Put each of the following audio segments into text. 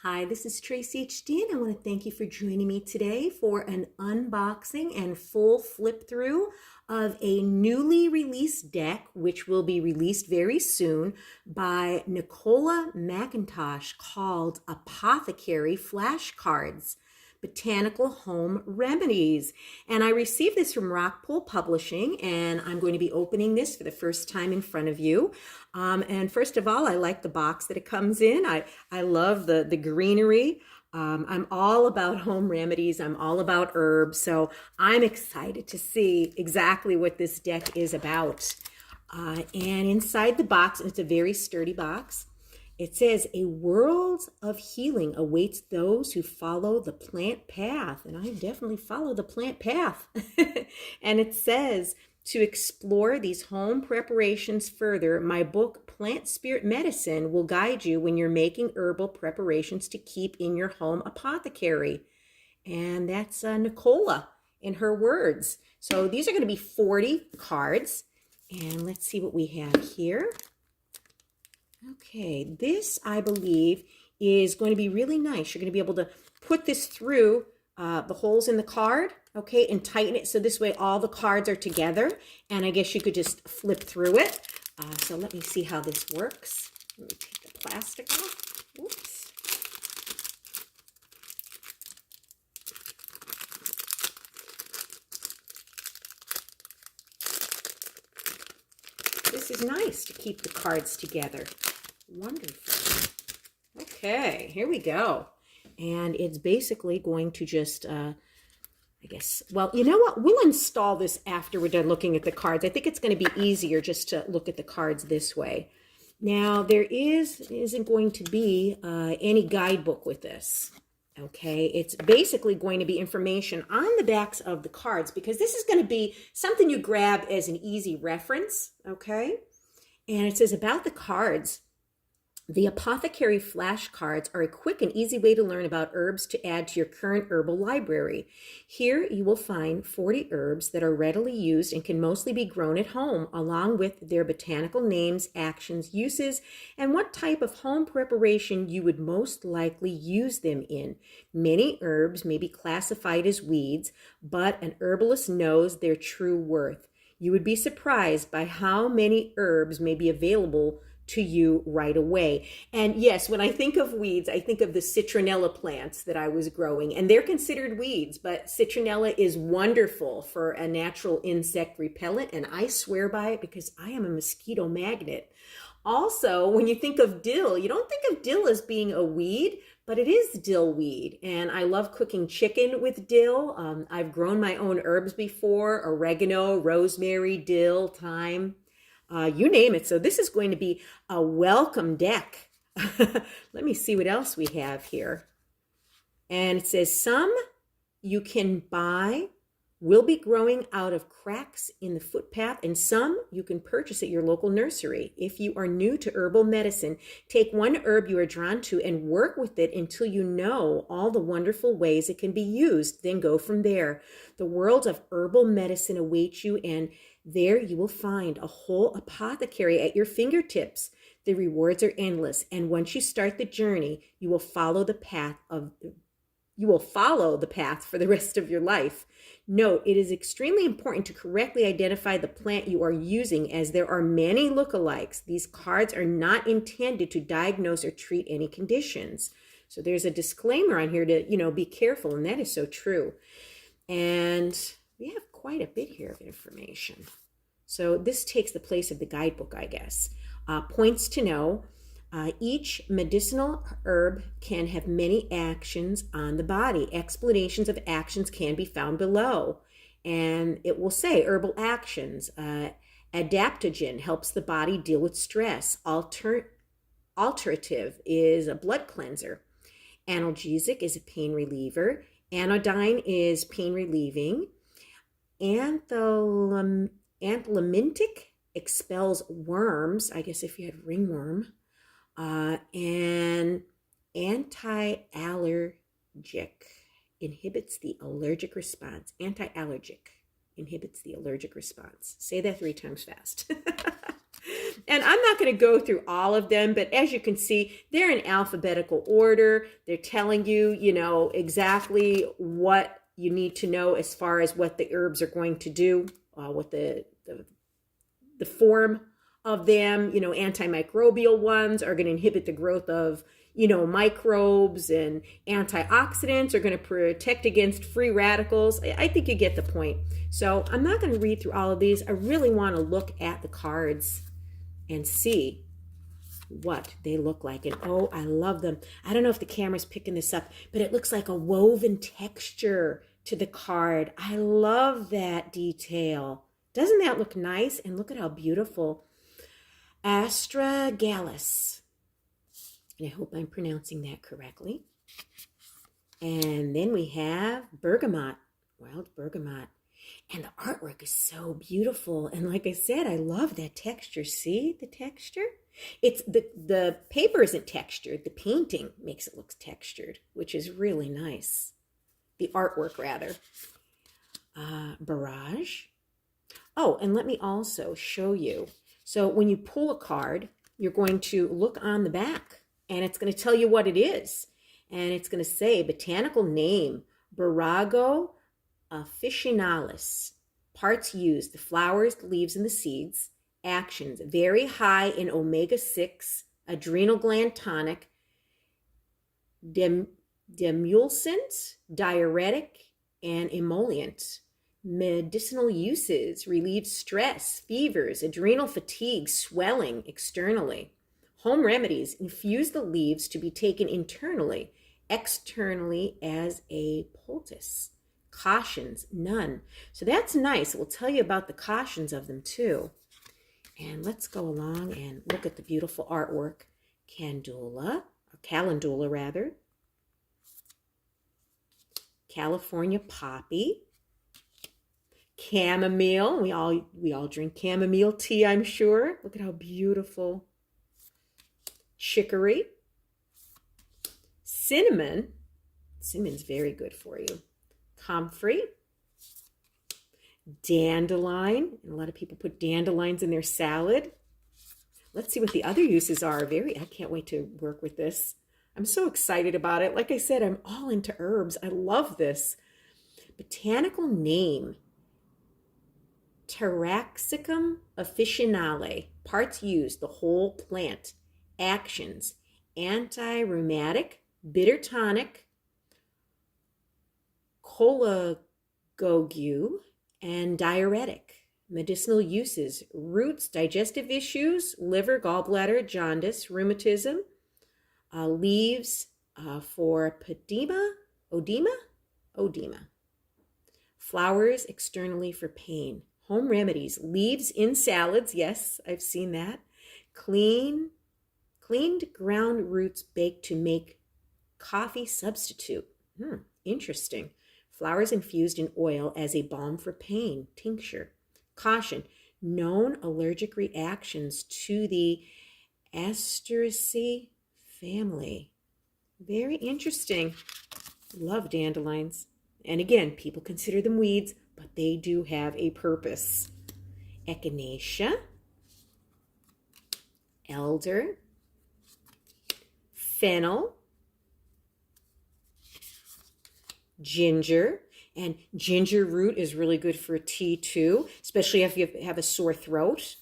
Hi, this is Tracy HD, and I want to thank you for joining me today for an unboxing and full flip through of a newly released deck, which will be released very soon by Nicola McIntosh, called Apothecary Flashcards. Botanical Home Remedies. And I received this from Rockpool Publishing, and I'm going to be opening this for the first time in front of you. And first of all, I like the box that it comes in. I love the greenery. I'm all about home remedies. I'm all about herbs. So I'm excited to see exactly what this deck is about. And inside the box, and it's a very sturdy box, it says, a world of healing awaits those who follow the plant path. And I definitely follow the plant path. And it says, to explore these home preparations further, my book, Plant Spirit Medicine, will guide you when you're making herbal preparations to keep in your home apothecary. And that's Nicola in her words. So these are going to be 40 cards. And let's see what we have here. Okay, this, I believe, is going to be really nice. You're going to be able to put this through the holes in the card, okay, and tighten it so this way all the cards are together. And I guess you could just flip through it. So let me see how this works. Let me take the plastic off. Oops. This is nice to keep the cards together. Wonderful. Okay, here we go. And it's basically going to just, I guess, well, you know what? We'll install this after we're done looking at the cards. I think it's going to be easier just to look at the cards this way. Now, there isn't going to be any guidebook with this. Okay, it's basically going to be information on the backs of the cards because this is going to be something you grab as an easy reference. Okay, and it says about the cards. The Apothecary Flashcards are a quick and easy way to learn about herbs to add to your current herbal library. Here you will find 40 herbs that are readily used and can mostly be grown at home, along with their botanical names, actions, uses, and what type of home preparation you would most likely use them in. Many herbs may be classified as weeds, but an herbalist knows their true worth. You would be surprised by how many herbs may be available to you right away. And yes, when I think of weeds, I think of the citronella plants that I was growing, and they're considered weeds, but citronella is wonderful for a natural insect repellent, and I swear by it because I am a mosquito magnet. Also, when you think of dill, you don't think of dill as being a weed, but it is dill weed, and I love cooking chicken with dill. I've grown my own herbs before: oregano, rosemary, dill, thyme. You name it. So this is going to be a welcome deck. Let me see what else we have here. And it says some you can buy will be growing out of cracks in the footpath, and some you can purchase at your local nursery. If you are new to herbal medicine, take one herb you are drawn to and work with it until you know all the wonderful ways it can be used. Then go from there. The world of herbal medicine awaits you, and there you will find a whole apothecary at your fingertips. The rewards are endless, and once you start the journey, you will follow the path for the rest of your life. Note, it is extremely important to correctly identify the plant you are using, as there are many lookalikes. These cards are not intended to diagnose or treat any conditions. So there's a disclaimer on here to, be careful, and that is so true. And we have quite a bit here of information. So this takes the place of the guidebook, I guess. Points to know. Each medicinal herb can have many actions on the body. Explanations of actions can be found below. And it will say herbal actions. Adaptogen helps the body deal with stress. Alterative is a blood cleanser. Analgesic is a pain reliever. Anodyne is pain relieving. Anthelymintic expels worms, I guess if you had ringworm. And anti-allergic inhibits the allergic response. Anti-allergic inhibits the allergic response. Say that 3 times fast. And I'm not going to go through all of them, but as you can see, they're in alphabetical order. They're telling you, you know, exactly what you need to know as far as what the herbs are going to do, what the form of them. You know, antimicrobial ones are going to inhibit the growth of, you know, microbes, and antioxidants are going to protect against free radicals. I think you get the point. So I'm not going to read through all of these. I really want to look at the cards and see what they look like. And oh, I love them. I don't know if the camera's picking this up, but it looks like a woven texture to the card. I love that detail. Doesn't that look nice? And look at how beautiful. Astragalus. And I hope I'm pronouncing that correctly. And then we have bergamot, wild bergamot. And the artwork is so beautiful. And like I said, I love that texture. See the texture? It's the paper isn't textured. The painting makes it look textured, which is really nice. The artwork, rather. Barrage. Oh, and let me also show you. So when you pull a card, you're going to look on the back, and it's going to tell you what it is. And it's going to say botanical name, Borrago officinalis. Parts used, the flowers, the leaves, and the seeds. Actions, very high in omega-6, adrenal gland tonic, demulcent, diuretic, and emollient. Medicinal uses, relieves stress, fevers, adrenal fatigue, swelling externally. Home remedies, infuse the leaves to be taken internally, externally as a poultice. Cautions, none. So that's nice. We'll tell you about the cautions of them too. And let's go along and look at the beautiful artwork. Calendula rather. California poppy. Chamomile. We all drink chamomile tea, I'm sure. Look at how beautiful. Chicory. Cinnamon. Cinnamon's very good for you. Comfrey. Dandelion. And a lot of people put dandelions in their salad. Let's see what the other uses are. I can't wait to work with this. I'm so excited about it. Like I said, I'm all into herbs. I love this. Botanical name. Taraxacum officinale. Parts used, the whole plant. Actions. Anti-rheumatic, bitter tonic, cholagogue, and diuretic. Medicinal uses, roots, digestive issues, liver, gallbladder, jaundice, rheumatism. Leaves for odema. Flowers externally for pain. Home remedies, leaves in salads. Yes, I've seen that. Cleaned ground roots baked to make coffee substitute. Interesting. Flowers infused in oil as a balm for pain, tincture. Caution, known allergic reactions to the Asteraceae family. Very interesting. Love dandelions. And again, people consider them weeds, but they do have a purpose. Echinacea, elder, fennel, ginger. And ginger root is really good for tea too, especially if you have a sore throat.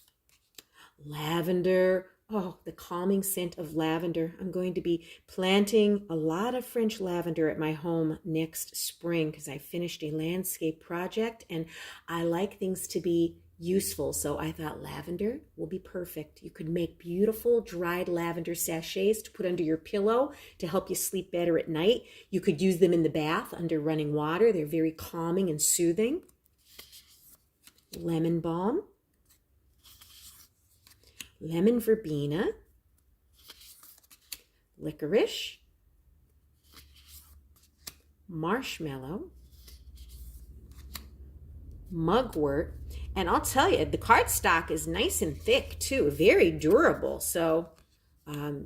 Lavender. Oh, the calming scent of lavender. I'm going to be planting a lot of French lavender at my home next spring because I finished a landscape project and I like things to be useful. So I thought lavender will be perfect. You could make beautiful dried lavender sachets to put under your pillow to help you sleep better at night. You could use them in the bath under running water. They're very calming and soothing. Lemon balm. Lemon verbena, licorice, marshmallow, mugwort, and I'll tell you, the cardstock is nice and thick too, very durable. So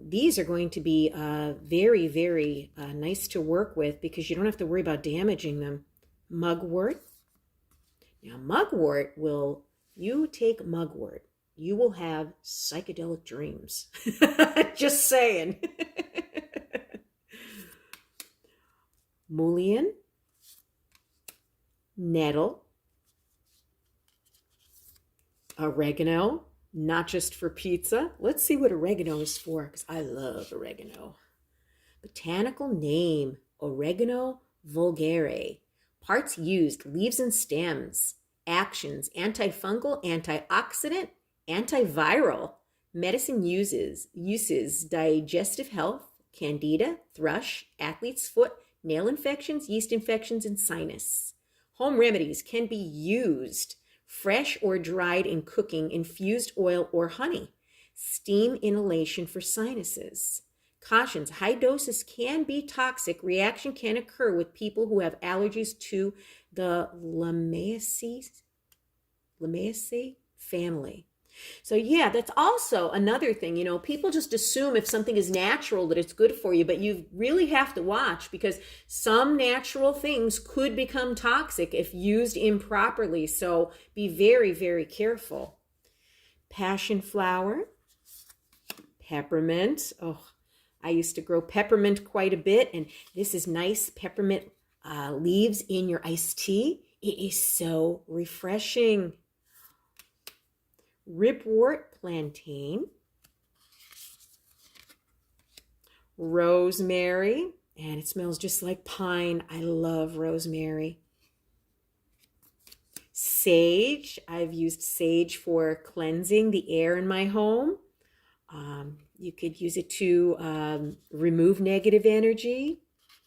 these are going to be very, very nice to work with because you don't have to worry about damaging them. Mugwort. Now, you take mugwort you will have psychedelic dreams. Just saying. Mullein, nettle, oregano, not just for pizza. Let's see what oregano is for, because I love oregano. Botanical name, Oregano vulgare. Parts used, leaves and stems. Actions, antifungal, antioxidant, antiviral. Medicine uses digestive health, candida, thrush, athlete's foot, nail infections, yeast infections, and sinus. Home remedies can be used fresh or dried in cooking, infused oil, or honey. Steam inhalation for sinuses. Cautions, high doses can be toxic. Reaction can occur with people who have allergies to the Lamiaceae family. So yeah, that's also another thing. You know, people just assume if something is natural that it's good for you, but you really have to watch, because some natural things could become toxic if used improperly. So be very, very careful. Passion flower, peppermint. Oh, I used to grow peppermint quite a bit, and this is nice peppermint leaves in your iced tea. It is so refreshing. Ripwort plantain, rosemary, and it smells just like pine. I love rosemary. Sage, I've used sage for cleansing the air in my home. You could use it to remove negative energy.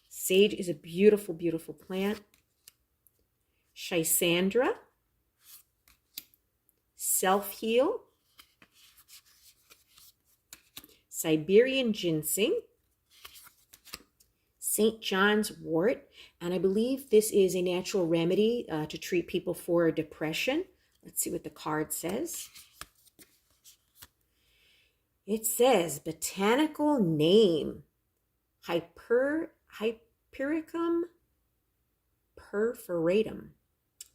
Sage is a beautiful, beautiful plant. Schisandra, self-heal, Siberian ginseng, St. John's wort, and I believe this is a natural remedy to treat people for depression. Let's see what the card says. It says, botanical name, Hypericum perforatum.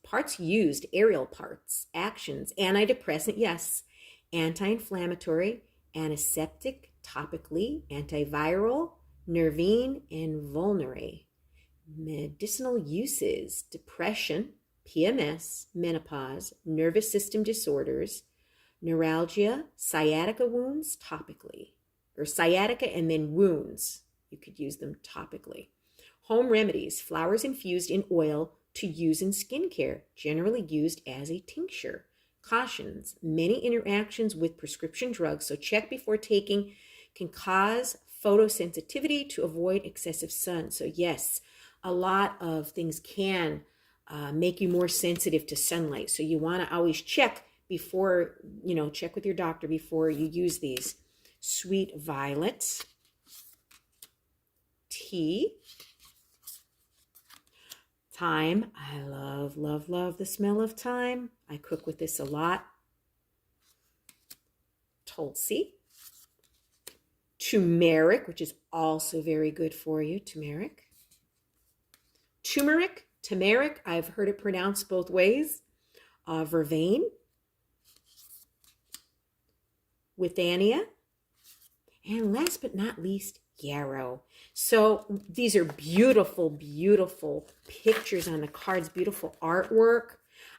Parts used, aerial parts. Actions, antidepressant, yes. Anti-inflammatory, antiseptic, topically, antiviral, nervine, and vulnerary. Medicinal uses, depression, PMS, menopause, nervous system disorders, neuralgia, sciatica wounds, topically. Or sciatica and then wounds. You could use them topically. Home remedies, flowers infused in oil to use in skincare, generally used as a tincture. Cautions, many interactions with prescription drugs, so check before taking, can cause photosensitivity, to avoid excessive sun. So yes, a lot of things can make you more sensitive to sunlight. So you want to always check before, check with your doctor before you use these. Sweet violet, tea, thyme. I love, love, love the smell of thyme. I cook with this a lot. Tulsi, turmeric, which is also very good for you. Turmeric, I've heard it pronounced both ways. Vervain, withania, and last but not least, yarrow. So these are beautiful, beautiful pictures on the cards, beautiful artwork.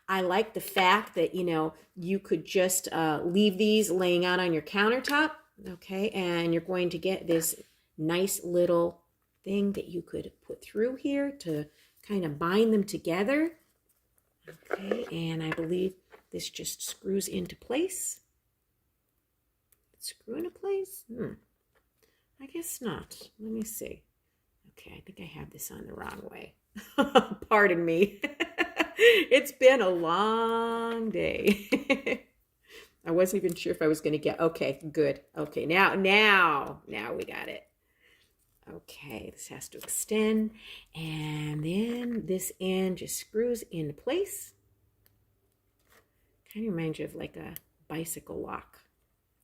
I like the fact that, you could just leave these laying out on your countertop, okay? And you're going to get this nice little thing that you could put through here to kind of bind them together. Okay, and I believe this just screws into place. Screw into place? I guess not. Let me see. Okay, I think I have this on the wrong way. Pardon me. It's been a long day. I wasn't even sure if I was going to get... Okay, good. Okay, now we got it. Okay, this has to extend. And then this end just screws into place. Kind of reminds you of like a bicycle lock.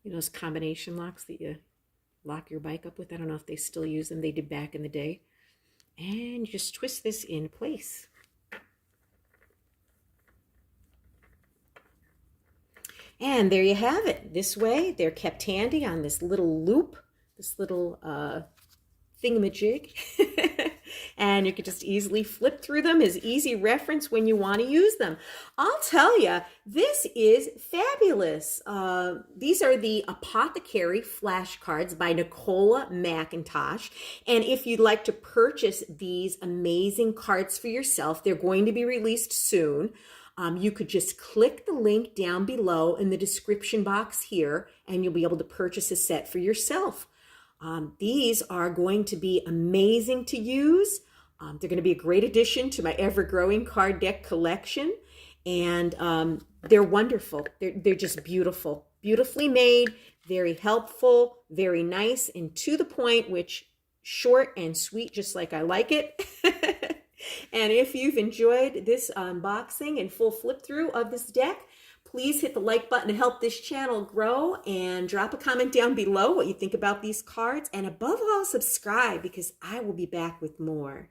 Those combination locks that you lock your bike up with. I don't know if they still use them. They did back in the day. And you just twist this in place. And there you have it. This way, they're kept handy on this little loop, this little thingamajig. And you can just easily flip through them as easy reference when you want to use them. I'll tell you, this is fabulous. These are the Apothecary Flashcards by Nicola McIntosh. And if you'd like to purchase these amazing cards for yourself, they're going to be released soon. You could just click the link down below in the description box here, and you'll be able to purchase a set for yourself. These are going to be amazing to use. They're going to be a great addition to my ever-growing card deck collection, and they're wonderful. They're just beautiful, beautifully made, very helpful, very nice, and to the point, which short and sweet, just like I like it. And if you've enjoyed this unboxing and full flip through of this deck, please hit the like button to help this channel grow, and drop a comment down below what you think about these cards. And above all, subscribe, because I will be back with more.